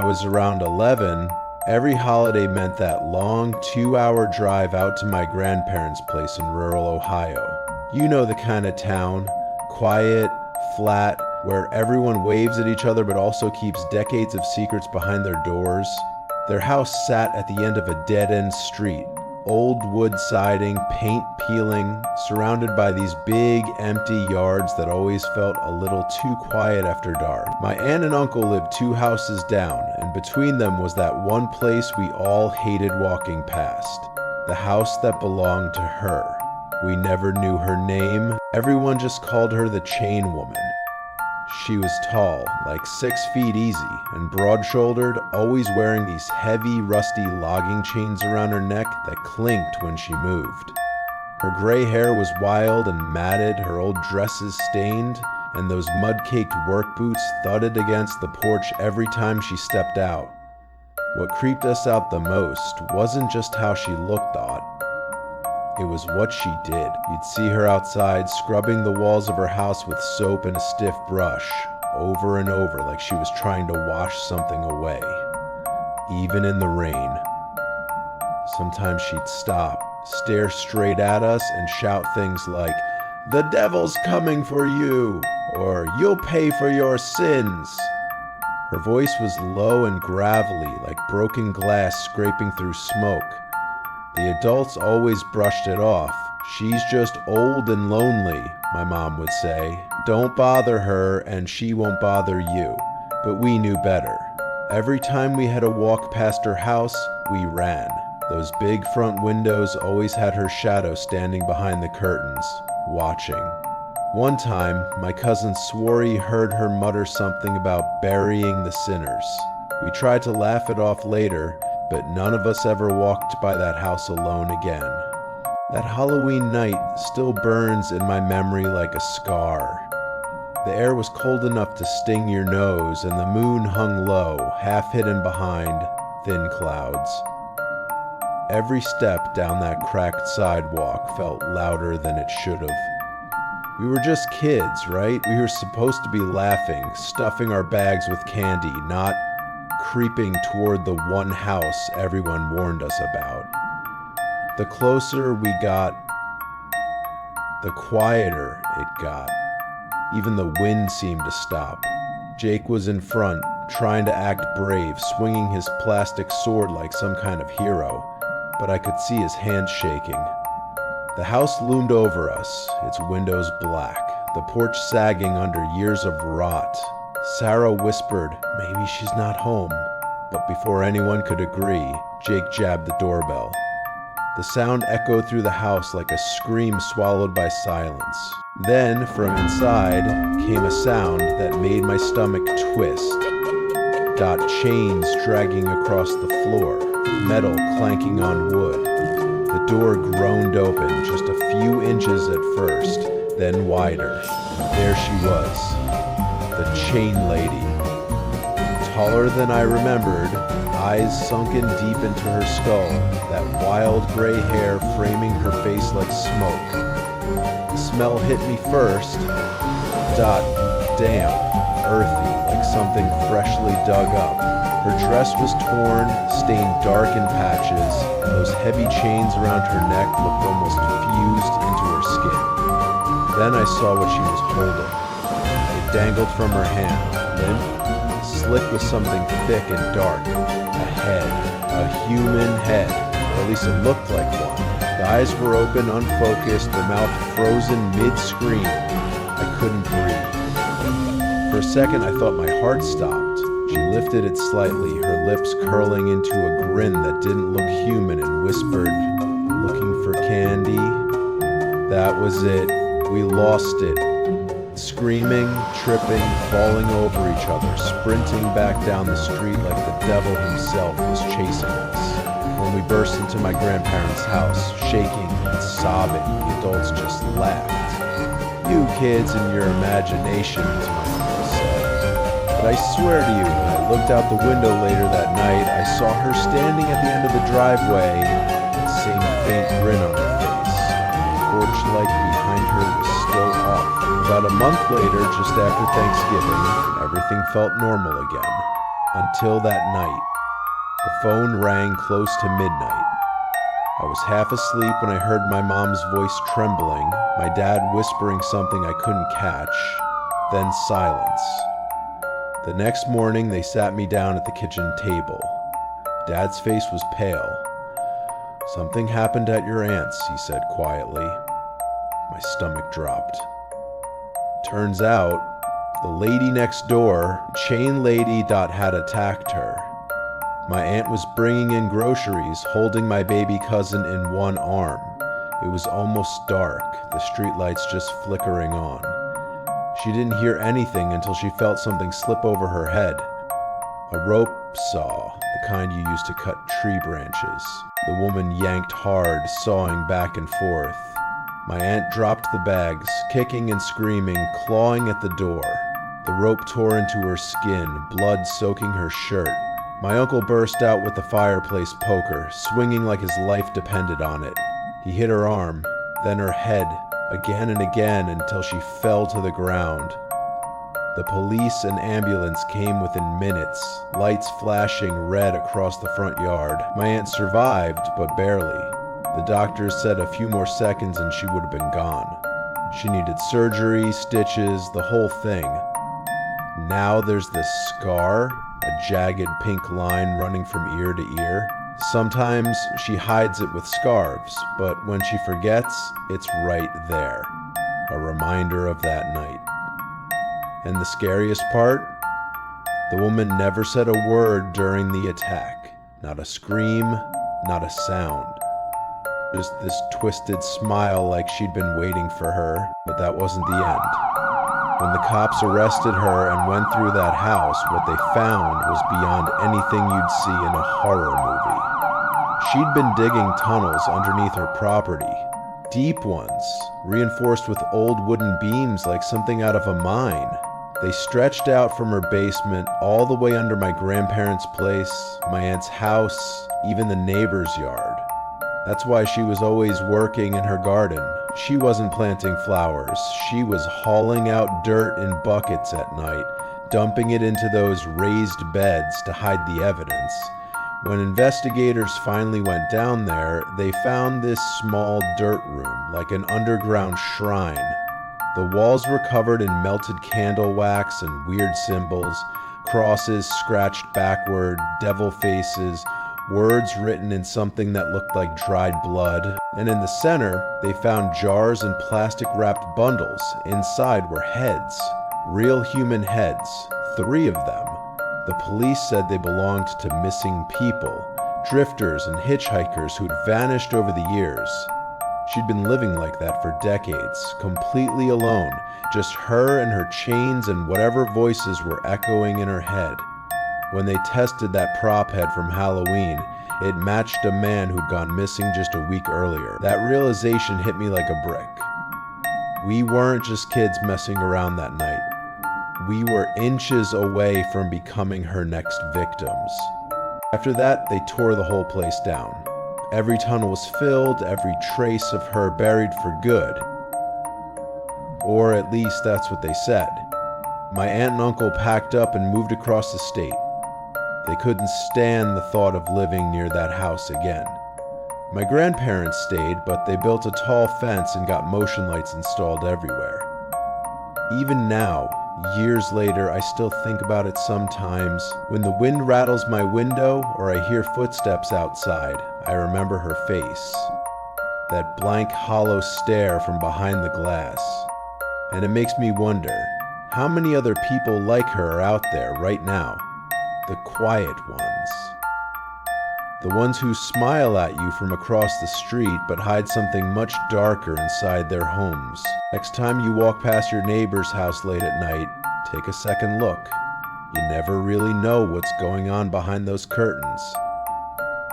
was around 11, every holiday meant that long 2-hour drive out to my grandparents' place in rural Ohio. You know the kind of town, quiet, flat, where everyone waves at each other but also keeps decades of secrets behind their doors. Their house sat at the end of a dead-end street, old wood siding, paint peeling, surrounded by these big, empty yards that always felt a little too quiet after dark. My aunt and uncle lived 2 houses down, and between them was that one place we all hated walking past. The house that belonged to her. We never knew her name. Everyone just called her the Chain Woman. She was tall, like 6 feet easy, and broad-shouldered, always wearing these heavy, rusty logging chains around her neck that clinked when she moved. Her gray hair was wild and matted, her old dresses stained, and those mud-caked work boots thudded against the porch every time she stepped out. What creeped us out the most wasn't just how she looked odd. It was what she did. You'd see her outside, scrubbing the walls of her house with soap and a stiff brush, over and over like she was trying to wash something away, even in the rain. Sometimes she'd stop, stare straight at us, and shout things like, "The devil's coming for you," or "You'll pay for your sins." Her voice was low and gravelly, like broken glass scraping through smoke. The adults always brushed it off. "She's just old and lonely," my mom would say. "Don't bother her and she won't bother you." But we knew better. Every time we had to walk past her house, we ran. Those big front windows always had her shadow standing behind the curtains, watching. One time, my cousin swore he heard her mutter something about burying the sinners. We tried to laugh it off later, but none of us ever walked by that house alone again. That Halloween night still burns in my memory like a scar. The air was cold enough to sting your nose, and the moon hung low, half hidden behind thin clouds. Every step down that cracked sidewalk felt louder than it should have. We were just kids, right? We were supposed to be laughing, stuffing our bags with candy, not creeping toward the one house everyone warned us about. The closer we got, the quieter it got. Even the wind seemed to stop. Jake was in front, trying to act brave, swinging his plastic sword like some kind of hero, but I could see his hands shaking. The house loomed over us, its windows black, the porch sagging under years of rot. Sarah whispered, "Maybe she's not home." But before anyone could agree, Jake jabbed the doorbell. The sound echoed through the house like a scream swallowed by silence. Then, from inside, came a sound that made my stomach twist. Got chains dragging across the floor, metal clanking on wood. The door groaned open, just a few inches at first, then wider. There she was, the chain lady. Taller than I remembered, eyes sunken deep into her skull, that wild gray hair framing her face like smoke. The smell hit me first. Damp, earthy, like something freshly dug up. Her dress was torn, stained dark in patches, and those heavy chains around her neck looked almost fused into her skin. Then I saw what she was holding. It dangled from her hand, limp, slick with something thick and dark. A head. A human head. Or at least it looked like one. The eyes were open, unfocused, the mouth frozen mid-scream. I couldn't breathe. For a second, I thought my heart stopped. She lifted it slightly, her lips curling into a grin that didn't look human, and whispered, "Looking for candy?" That was it. We lost it. Screaming, tripping, falling over each other, sprinting back down the street like the devil himself was chasing us. When we burst into my grandparents' house, shaking and sobbing, the adults just laughed. "You kids and your imaginations," my uncle said. But I swear to you, when I looked out the window later that night, I saw her standing at the end of the driveway, that same faint grin on her face. The porch light behind her was still off. About a month later, just after Thanksgiving, everything felt normal again. Until that night. The phone rang close to midnight. I was half asleep when I heard my mom's voice trembling, my dad whispering something I couldn't catch, then silence. The next morning, they sat me down at the kitchen table. Dad's face was pale. "Something happened at your aunt's," he said quietly. My stomach dropped. Turns out, the lady next door, chain lady, had attacked her. My aunt was bringing in groceries, holding my baby cousin in one arm. It was almost dark, the streetlights just flickering on. She didn't hear anything until she felt something slip over her head. A rope saw, the kind you use to cut tree branches. The woman yanked hard, sawing back and forth. My aunt dropped the bags, kicking and screaming, clawing at the door. The rope tore into her skin, blood soaking her shirt. My uncle burst out with the fireplace poker, swinging like his life depended on it. He hit her arm, then her head, again and again until she fell to the ground. The police and ambulance came within minutes, lights flashing red across the front yard. My aunt survived, but barely. The doctors said a few more seconds and she would have been gone. She needed surgery, stitches, the whole thing. Now there's this scar, a jagged pink line running from ear to ear. Sometimes she hides it with scarves, but when she forgets, it's right there. A reminder of that night. And the scariest part? The woman never said a word during the attack. Not a scream, not a sound. Just this twisted smile like she'd been waiting for her, but that wasn't the end. When the cops arrested her and went through that house, what they found was beyond anything you'd see in a horror movie. She'd been digging tunnels underneath her property, deep ones, reinforced with old wooden beams like something out of a mine. They stretched out from her basement all the way under my grandparents' place, my aunt's house, even the neighbor's yard. That's why she was always working in her garden. She wasn't planting flowers. She was hauling out dirt in buckets at night, dumping it into those raised beds to hide the evidence. When investigators finally went down there, they found this small dirt room, like an underground shrine. The walls were covered in melted candle wax and weird symbols, crosses scratched backward, devil faces, words written in something that looked like dried blood. And in the center, they found jars and plastic-wrapped bundles. Inside were heads, real human heads, 3 of them. The police said they belonged to missing people, drifters and hitchhikers who'd vanished over the years. She'd been living like that for decades, completely alone, just her and her chains and whatever voices were echoing in her head. When they tested that prop head from Halloween, it matched a man who'd gone missing just a week earlier. That realization hit me like a brick. We weren't just kids messing around that night. We were inches away from becoming her next victims. After that, they tore the whole place down. Every tunnel was filled, every trace of her buried for good. Or at least that's what they said. My aunt and uncle packed up and moved across the state. They couldn't stand the thought of living near that house again. My grandparents stayed, but they built a tall fence and got motion lights installed everywhere. Even now, years later, I still think about it sometimes. When the wind rattles my window or I hear footsteps outside, I remember her face. That blank, hollow stare from behind the glass. And it makes me wonder, how many other people like her are out there right now? The quiet ones. The ones who smile at you from across the street but hide something much darker inside their homes. Next time you walk past your neighbor's house late at night, take a second look. You never really know what's going on behind those curtains.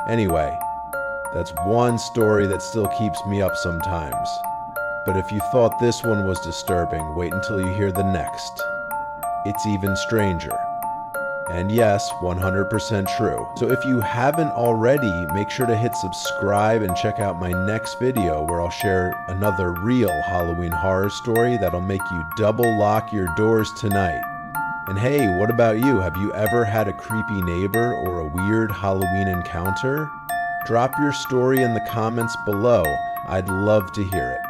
Anyway, that's one story that still keeps me up sometimes. But if you thought this one was disturbing, wait until you hear the next. It's even stranger. And yes, 100% true. So if you haven't already, make sure to hit subscribe and check out my next video where I'll share another real Halloween horror story that'll make you double lock your doors tonight. And hey, what about you? Have you ever had a creepy neighbor or a weird Halloween encounter? Drop your story in the comments below. I'd love to hear it.